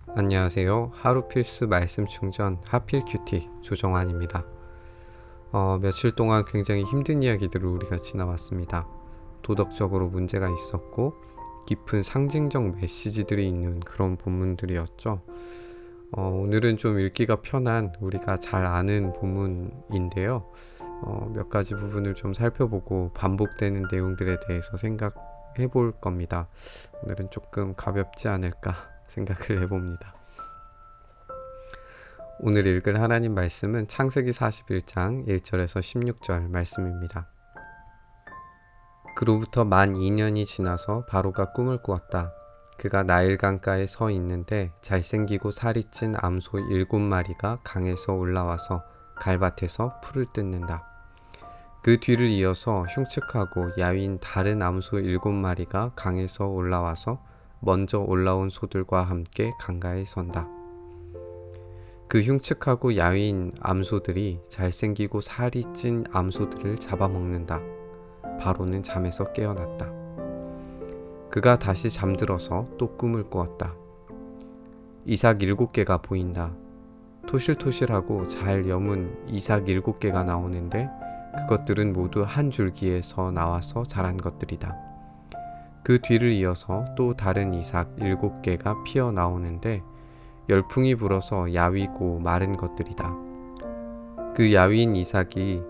안녕하세요. 하루 필수 말씀 충전 하필 큐티 조정환입니다. 며칠 동안 굉장히 힘든 이야기들을 우리가 지나왔습니다. 도덕적으로 문제가 있었고 깊은 상징적 메시지들이 있는 그런 본문들이었죠. 오늘은 좀 읽기가 편한 우리가 잘 아는 본문인데요. 몇 가지 부분을 좀 살펴보고 반복되는 내용들에 대해서 생각해 볼 겁니다. 오늘은 조금 가볍지 않을까 생각을 해봅니다. 오늘 읽을 하나님 말씀은 창세기 41장 1절에서 16절 말씀입니다. 그로부터 만 2년이 지나서 바로가 꿈을 꾸었다. 그가 나일 강가에 서 있는데 잘생기고 살이 찐 암소 7마리가 강에서 올라와서 갈밭에서 풀을 뜯는다. 그 뒤를 이어서 흉측하고 야윈 다른 암소 7마리가 강에서 올라와서 먼저 올라온 소들과 함께 강가에 선다. 그 흉측하고 야윈 암소들이 잘생기고 살이 찐 암소들을 잡아먹는다. 바로는 잠에서 깨어났다. 그가 다시 잠들어서 또 꿈을 꾸었다. 이삭 7개가 보인다. 토실토실하고 잘 여문 이삭 7개가 나오는데 그것들은 모두 한 줄기에서 나와서 자란 것들이다. 그 뒤를 이어서 또 다른 이삭 7개가 피어나오는데 열풍이 불어서 야위고 마른 것들이다. 그 야위인 이삭이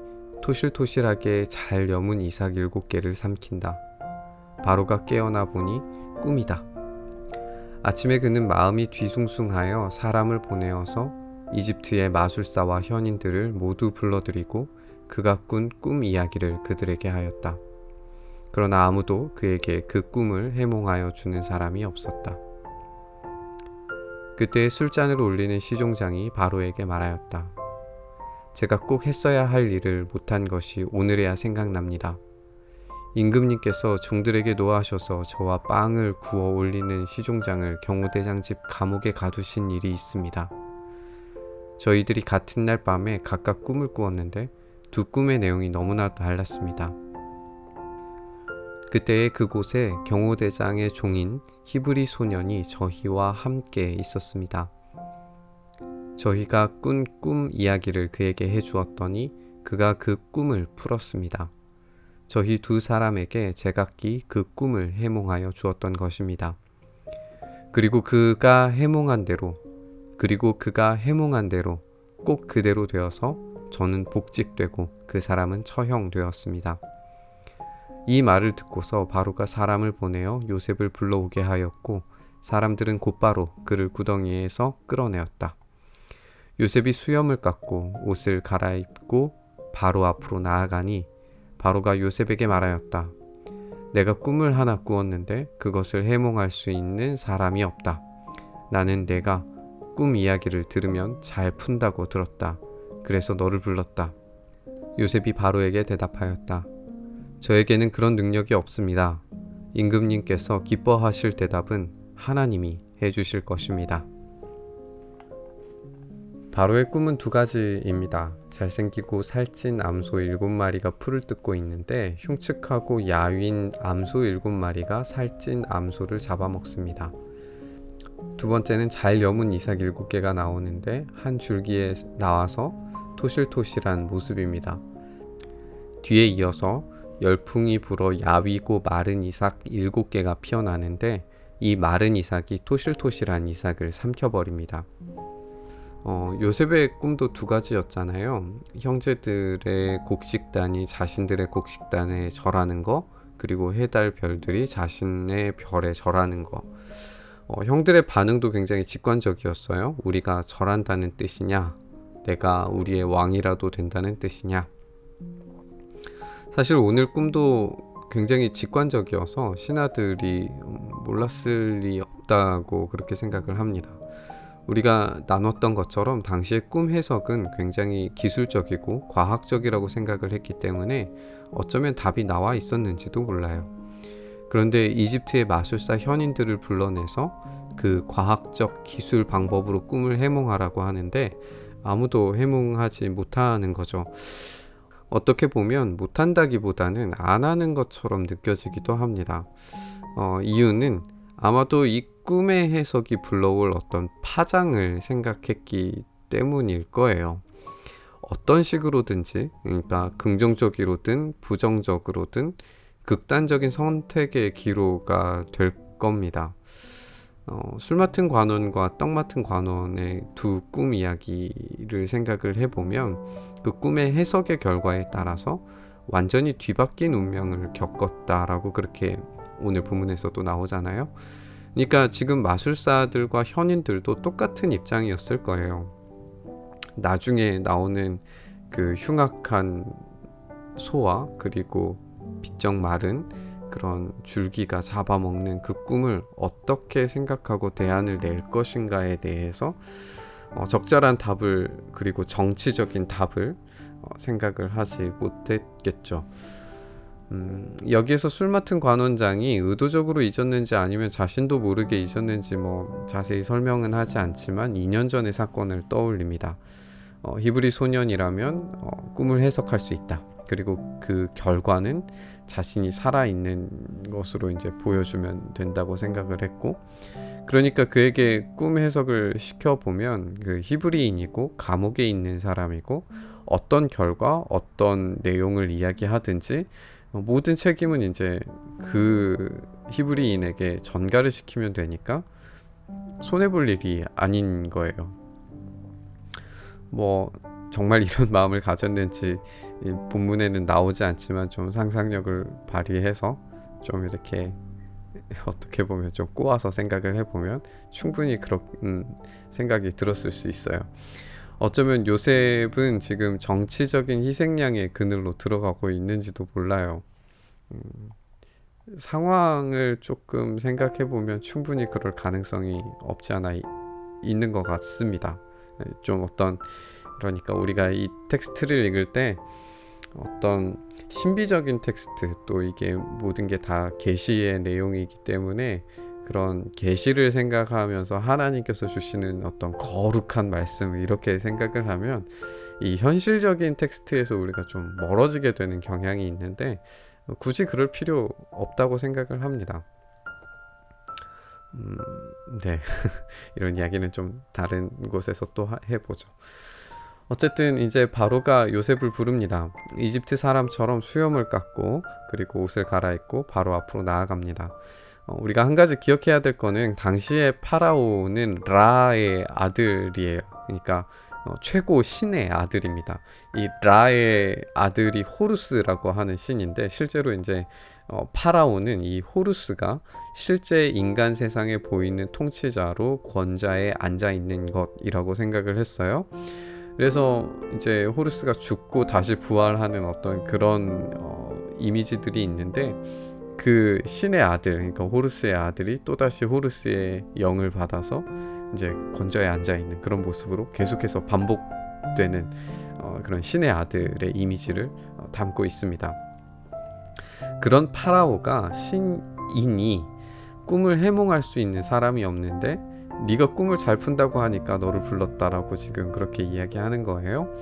토실토실하게 잘 여문 이삭 7개를 삼킨다. 바로가 깨어나 보니 꿈이다. 아침에 그는 마음이 뒤숭숭하여 사람을 보내어서 이집트의 마술사와 현인들을 모두 불러들이고 그가 꾼 꿈 이야기를 그들에게 하였다. 그러나 아무도 그에게 그 꿈을 해몽하여 주는 사람이 없었다. 그때 술잔을 올리는 시종장이 바로에게 말하였다. 제가 꼭 했어야 할 일을 못한 것이 오늘에야 생각납니다. 임금님께서 종들에게 노하셔서 저와 빵을 구워 올리는 시종장을 경호대장 집 감옥에 가두신 일이 있습니다. 저희들이 같은 날 밤에 각각 꿈을 꾸었는데 두 꿈의 내용이 너무나 달랐습니다. 그때에 그곳에 경호대장의 종인 히브리 소년이 저희와 함께 있었습니다. 저희가 꾼 꿈 이야기를 그에게 해주었더니 그가 그 꿈을 풀었습니다. 저희 두 사람에게 제각기 그 꿈을 해몽하여 주었던 것입니다. 그리고 그가 해몽한 대로 꼭 그대로 되어서 저는 복직되고 그 사람은 처형되었습니다. 이 말을 듣고서 바로가 사람을 보내어 요셉을 불러오게 하였고 사람들은 곧바로 그를 구덩이에서 끌어내었다. 요셉이 수염을 깎고 옷을 갈아입고 바로 앞으로 나아가니 바로가 요셉에게 말하였다. 내가 꿈을 하나 꾸었는데 그것을 해몽할 수 있는 사람이 없다. 나는 내가 꿈 이야기를 들으면 잘 푼다고 들었다. 그래서 너를 불렀다. 요셉이 바로에게 대답하였다. 저에게는 그런 능력이 없습니다. 임금님께서 기뻐하실 대답은 하나님이 해주실 것입니다. 바로의 꿈은 두 가지입니다. 잘생기고 살찐 암소 7마리가 풀을 뜯고 있는데 흉측하고 야윈 암소 7마리가 살찐 암소를 잡아먹습니다. 두 번째는 잘 여문 이삭 7개가 나오는데 한 줄기에 나와서 토실토실한 모습입니다. 뒤에 이어서 열풍이 불어 야위고 마른 이삭 7개가 피어나는데 이 마른 이삭이 토실토실한 이삭을 삼켜버립니다. 요셉의 꿈도 두 가지였잖아요. 형제들의 곡식단이 자신들의 곡식단에 절하는 거, 그리고 해달 별들이 자신의 별에 절하는 거. 형들의 반응도 굉장히 직관적이었어요. 우리가 절한다는 뜻이냐? 내가 우리의 왕이라도 된다는 뜻이냐? 사실 오늘 꿈도 굉장히 직관적이어서 신하들이 몰랐을 리 없다고 그렇게 생각을 합니다. 우리가 나눴던 것처럼 당시의 꿈 해석은 굉장히 기술적이고 과학적이라고 생각을 했기 때문에 어쩌면 답이 나와 있었는지도 몰라요. 그런데 이집트의 마술사 현인들을 불러내서 그 과학적 기술 방법으로 꿈을 해몽하라고 하는데 아무도 해몽하지 못하는 거죠. 어떻게 보면 못한다기보다는 안 하는 것처럼 느껴지기도 합니다. 이유는 아마도 이 꿈의 해석이 불러올 어떤 파장을 생각했기 때문일 거예요. 어떤 식으로든지, 그러니까 긍정적으로든 부정적으로든 극단적인 선택의 기로가 될 겁니다. 술 맡은 관원과 떡 맡은 관원의 두 꿈 이야기를 생각을 해보면 그 꿈의 해석의 결과에 따라서 완전히 뒤바뀐 운명을 겪었다라고 그렇게 오늘 본문에서도 나오잖아요. 그러니까 지금 마술사들과 현인들도 똑같은 입장이었을 거예요. 나중에 나오는 그 흉악한 소와 그리고 비쩍 마른 그런 줄기가 잡아먹는 그 꿈을 어떻게 생각하고 대안을 낼 것인가에 대해서 적절한 답을 그리고 정치적인 답을 생각을 하지 못했겠죠. 여기에서 술 맡은 관원장이 의도적으로 잊었는지 아니면 자신도 모르게 잊었는지 자세히 설명은 하지 않지만 2년 전의 사건을 떠올립니다. 히브리 소년이라면 꿈을 해석할 수 있다. 그리고 그 결과는 자신이 살아있는 것으로 이제 보여주면 된다고 생각을 했고, 그러니까 그에게 꿈 해석을 시켜보면 그 히브리인이고 감옥에 있는 사람이고 어떤 결과, 어떤 내용을 이야기하든지 모든 책임은 이제 그 히브리인에게 전가를 시키면 되니까 손해볼 일이 아닌 거예요. 정말 이런 마음을 가졌는지 본문에는 나오지 않지만 좀 상상력을 발휘해서 좀 이렇게 어떻게 보면 좀 꼬아서 생각을 해보면 충분히 그런 생각이 들었을 수 있어요. 어쩌면 요셉은 지금 정치적인 희생양의 그늘로 들어가고 있는지도 몰라요. 상황을 조금 생각해보면 충분히 그럴 가능성이 없지 않아 있는 것 같습니다. 좀 그러니까 우리가 이 텍스트를 읽을 때 어떤 신비적인 텍스트, 또 이게 모든 게 다 계시의 내용이기 때문에 그런 계시를 생각하면서 하나님께서 주시는 어떤 거룩한 말씀 이렇게 생각을 하면 이 현실적인 텍스트에서 우리가 좀 멀어지게 되는 경향이 있는데 굳이 그럴 필요 없다고 생각을 합니다. 네. 이런 이야기는 좀 다른 곳에서 또 해보죠. 어쨌든 이제 바로가 요셉을 부릅니다. 이집트 사람처럼 수염을 깎고 그리고 옷을 갈아입고 바로 앞으로 나아갑니다. 우리가 한 가지 기억해야 될 거는 당시에 파라오는 라의 아들이에요. 그러니까 최고 신의 아들입니다. 이 라의 아들이 호루스라고 하는 신인데 실제로 이제 파라오는 이 호루스가 실제 인간 세상에 보이는 통치자로 권좌에 앉아 있는 것이라고 생각을 했어요. 그래서 이제 호루스가 죽고 다시 부활하는 어떤 그런 이미지들이 있는데 그 신의 아들, 그러니까 호루스의 아들이 또다시 호루스의 영을 받아서 이제 권좌에 앉아 있는 그런 모습으로 계속해서 반복되는 그런 신의 아들의 이미지를 담고 있습니다. 그런 파라오가 신인이 꿈을 해몽할 수 있는 사람이 없는데 네가 꿈을 잘 푼다고 하니까 너를 불렀다라고 지금 그렇게 이야기하는 거예요.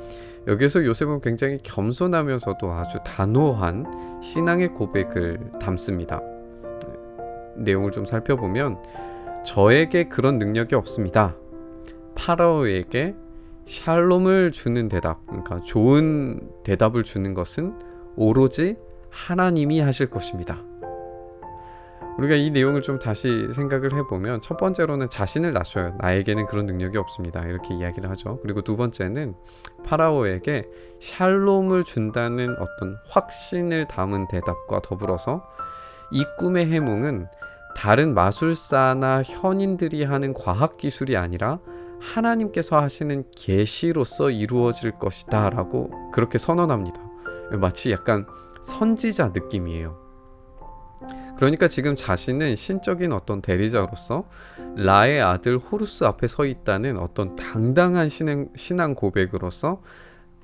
여기서 요셉은 굉장히 겸손하면서도 아주 단호한 신앙의 고백을 담습니다. 내용을 좀 살펴보면 저에게 그런 능력이 없습니다. 파라오에게 샬롬을 주는 대답, 그러니까 좋은 대답을 주는 것은 오로지 하나님이 하실 것입니다. 우리가 이 내용을 좀 다시 생각을 해보면 첫 번째로는 자신을 낮춰요. 나에게는 그런 능력이 없습니다. 이렇게 이야기를 하죠. 그리고 두 번째는 파라오에게 샬롬을 준다는 어떤 확신을 담은 대답과 더불어서 이 꿈의 해몽은 다른 마술사나 현인들이 하는 과학기술이 아니라 하나님께서 하시는 계시로서 이루어질 것이다 라고 그렇게 선언합니다. 마치 약간 선지자 느낌이에요. 그러니까 지금 자신은 신적인 어떤 대리자로서 라의 아들 호루스 앞에 서 있다는 어떤 당당한 신앙 고백으로서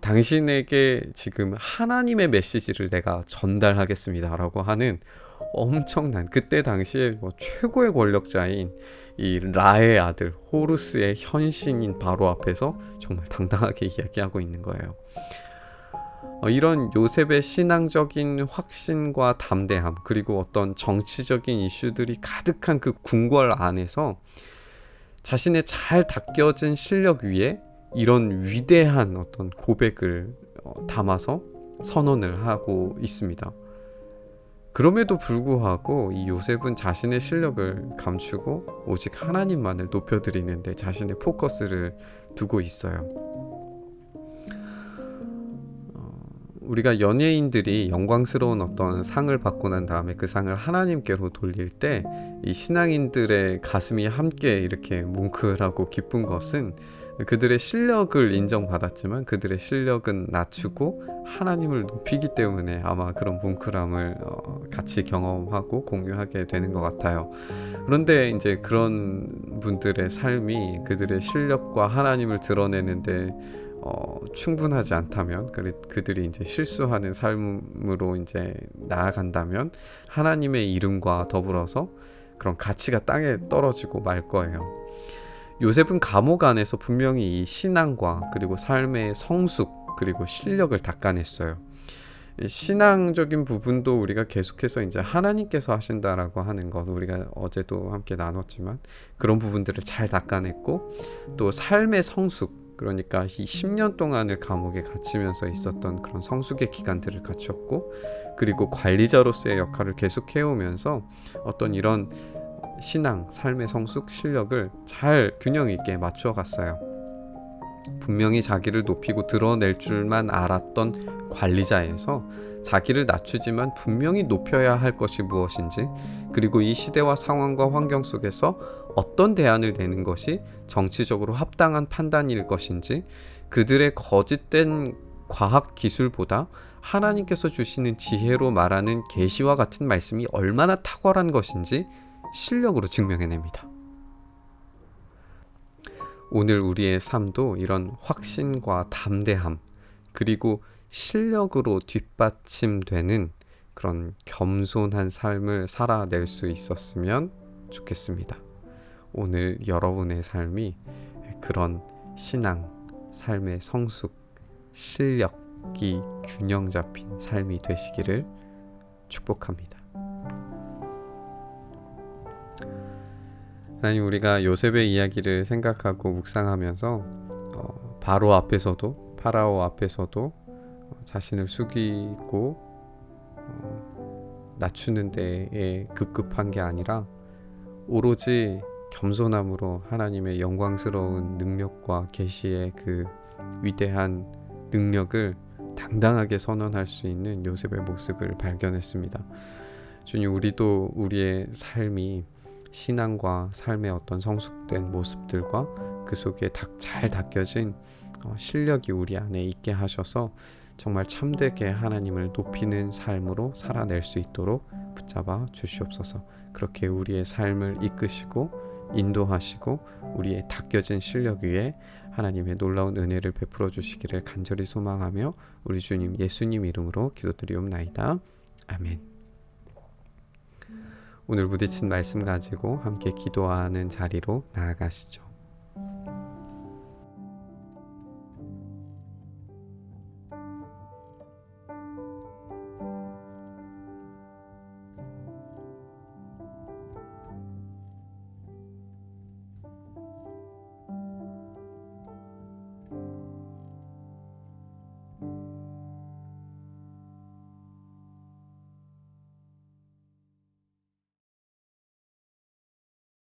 당신에게 지금 하나님의 메시지를 내가 전달하겠습니다 라고 하는 엄청난, 그때 당시에 최고의 권력자인 이 라의 아들 호루스의 현신인 바로 앞에서 정말 당당하게 이야기하고 있는 거예요. 이런 요셉의 신앙적인 확신과 담대함, 그리고 어떤 정치적인 이슈들이 가득한 그 궁궐 안에서 자신의 잘 닦여진 실력 위에 이런 위대한 어떤 고백을 담아서 선언을 하고 있습니다. 그럼에도 불구하고 이 요셉은 자신의 실력을 감추고 오직 하나님만을 높여드리는데 자신의 포커스를 두고 있어요. 우리가 연예인들이 영광스러운 어떤 상을 받고 난 다음에 그 상을 하나님께로 돌릴 때 이 신앙인들의 가슴이 함께 이렇게 뭉클하고 기쁜 것은 그들의 실력을 인정받았지만 그들의 실력은 낮추고 하나님을 높이기 때문에 아마 그런 뭉클함을 같이 경험하고 공유하게 되는 것 같아요. 그런데 이제 그런 분들의 삶이 그들의 실력과 하나님을 드러내는데 충분하지 않다면, 그들이 이제 실수하는 삶으로 이제 나아간다면 하나님의 이름과 더불어서 그런 가치가 땅에 떨어지고 말 거예요. 요셉은 감옥 안에서 분명히 이 신앙과 그리고 삶의 성숙 그리고 실력을 닦아냈어요. 신앙적인 부분도 우리가 계속해서 이제 하나님께서 하신다라고 하는 건 우리가 어제도 함께 나눴지만 그런 부분들을 잘 닦아냈고, 또 삶의 성숙, 그러니까 이 10년 동안을 감옥에 갇히면서 있었던 그런 성숙의 기간들을 갖췄고, 그리고 관리자로서의 역할을 계속 해오면서 어떤 이런 신앙, 삶의 성숙, 실력을 잘 균형 있게 맞추어 갔어요. 분명히 자기를 높이고 드러낼 줄만 알았던 관리자에서 자기를 낮추지만 분명히 높여야 할 것이 무엇인지, 그리고 이 시대와 상황과 환경 속에서 어떤 대안을 내는 것이 정치적으로 합당한 판단일 것인지, 그들의 거짓된 과학 기술보다 하나님께서 주시는 지혜로 말하는 계시와 같은 말씀이 얼마나 탁월한 것인지 실력으로 증명해냅니다. 오늘 우리의 삶도 이런 확신과 담대함, 그리고 실력으로 뒷받침되는 그런 겸손한 삶을 살아낼 수 있었으면 좋겠습니다. 오늘 여러분의 삶이 그런 신앙, 삶의 성숙, 실력이 균형 잡힌 삶이 되시기를 축복합니다. 하나님, 우리가 요셉의 이야기를 생각하고 묵상하면서 바로 앞에서도 파라오 앞에서도 자신을 숙이고 낮추는 데에 급급한 게 아니라 오로지 겸손함으로 하나님의 영광스러운 능력과 계시의 그 위대한 능력을 당당하게 선언할 수 있는 요셉의 모습을 발견했습니다. 주님, 우리도 우리의 삶이 신앙과 삶의 어떤 성숙된 모습들과 그 속에 잘 닦여진 실력이 우리 안에 있게 하셔서 정말 참되게 하나님을 높이는 삶으로 살아낼 수 있도록 붙잡아 주시옵소서. 그렇게 우리의 삶을 이끄시고 인도하시고 우리의 닦여진 실력 위에 하나님의 놀라운 은혜를 베풀어 주시기를 간절히 소망하며 우리 주님 예수님 이름으로 기도드리옵나이다. 아멘. 오늘 부딪힌 말씀 가지고 함께 기도하는 자리로 나아가시죠.